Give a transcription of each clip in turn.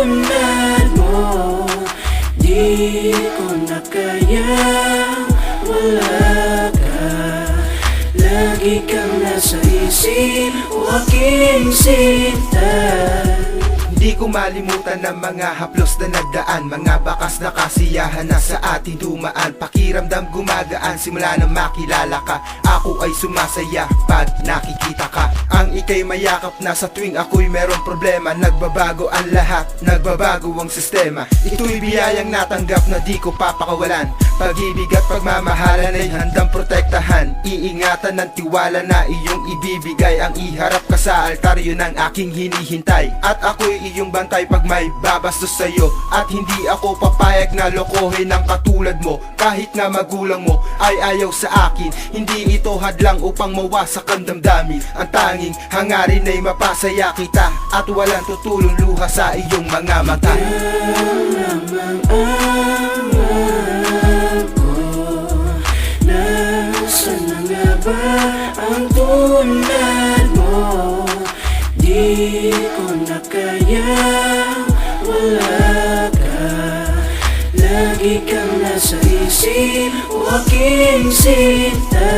tulad mo. Di ko na kayang wala ka. Lagi kang nasa isip o aking sinta. Di ko malimutan ng mga haplos na nagdaan, mga bakas na kasiyahan na sa ating dumaan. Pakiramdam gumagaan simula nang makilala ka. Ako ay sumasaya pag nakikita ka. Ang ika'y mayakap na sa tuwing ako'y merong problema. Nagbabago ang lahat, nagbabago ang sistema. Ito'y biyayang natanggap na di ko papakawalan. Pag-ibig at pagmamahalan ay handang protektahan. Iingatan ng tiwala na iyong ibibigay. Ang iharap ka sa altar, yun ang aking hinihintay. At ako'y iyong bantay pag may babastos sa'yo. At hindi ako papayag na lokohin ng katulad mo. Kahit nga magulang mo ay ayaw sa akin, hindi ito hadlang upang mawasak ang damdamin. Ang tanging hangarin ay mapasaya kita at walang tutulong luha sa iyong mga mata. Nasaan na nga ba ang tulad mo? Di ko na kayang wala ka. Lagi kang nasa isip o aking sinta.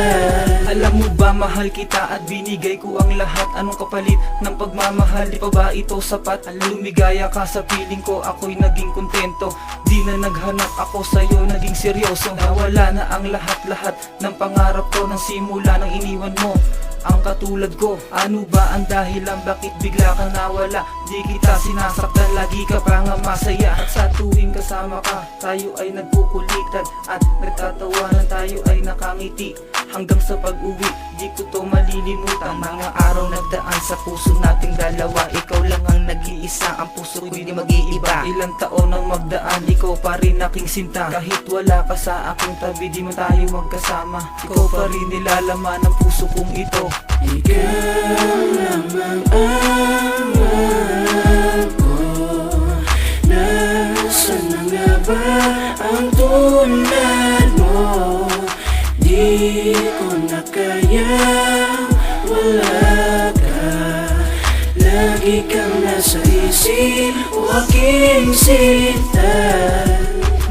Alam mo ba mahal kita at binigay ko ang lahat. Anong kapalit ng pagmamahal? Di pa ba ito sapat? Lumigaya ka sa piling ko, ako'y naging kontento. Di na naghanap ako sa'yo, naging seryoso. Nawala na ang lahat-lahat ng pangarap ko nang simula nang iniwan mo ang katulad ko. Ano ba ang dahilan? Bakit bigla kang nawala? Di kita sinasaktan, lagi ka pa nga masaya. At sa tuwing kasama ka, tayo ay nagkukulitan at nagtatawanan, tayo ay nakangiti. Hanggang sa pag-uwi, di ko to malilimutan. Mga araw nagdaan sa puso nating dalawa. Ikaw lang ang nag-iisa, ang puso ko'y di mag-iiba. Ilang taon nang magdaan, ikaw pa rin aking sinta. Kahit wala ka sa aking tabi, di man tayo magkasama. Ikaw pa rin nilalaman ng puso kong ito. Ikaw lamang ang mahal ko. Nasaan na nga ba ang tulad mo? Di ko na kayang wala ka. Lagi kang nasa isip o aking sinta.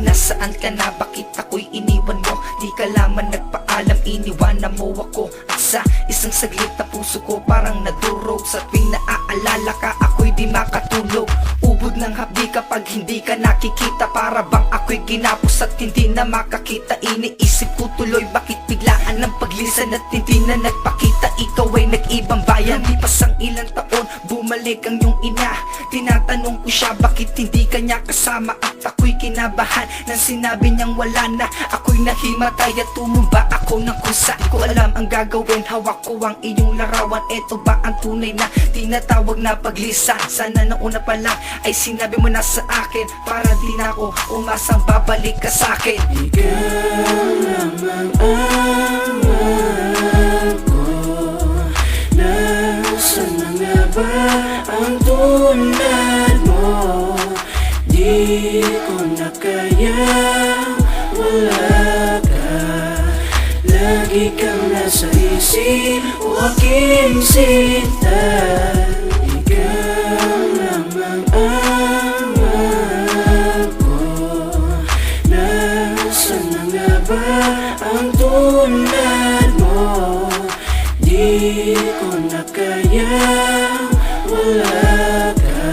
Nasaan ka na? Bakit ako'y iniwan mo? Di ka lamang nagpaalam, iniwanan mo ako. At sa isang saglit na puso ko parang nadurog. Sa tuwing naaalala ka, ako'y di makatulog. Ubod ng hapdi kapag hindi ka nakikita. Para bang ako'y ginapos at hindi na makakita. Iniisip ko tuloy, bakit biglaan ng paglisan at hindi na nagpakita. Ikaw ay nag-ibang bayan. Lipas ang ilang taon, bumalik ang iyong ina. Tinatanong ko siya, bakit hindi kanya kasama? At ako'y kinabahan nang sinabi niyang wala na. Ako'y nahimatay at tumumba ako ng kusa. Di ko alam ang gagawin, hawak ko ang iyong larawan. Eto ba ang tunay na tinatawag na paglisan? Sana nauna pa lang ay sinabi mo na sa akin, para di na ako umasang babalik ka sa akin. Ikaw lamang ang mahal ko. Nasaan na nga ba ang tulad mo? Di ko na kayang wala ka. Lagi kang nasa isip o aking sinta. Ikaw lamang ang mahal ko. Nasaan na nga ba ang tulad mo? Di ko na kayang wala ka.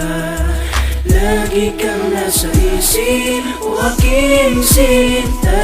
Lagi kang nasa isip o aking sinta.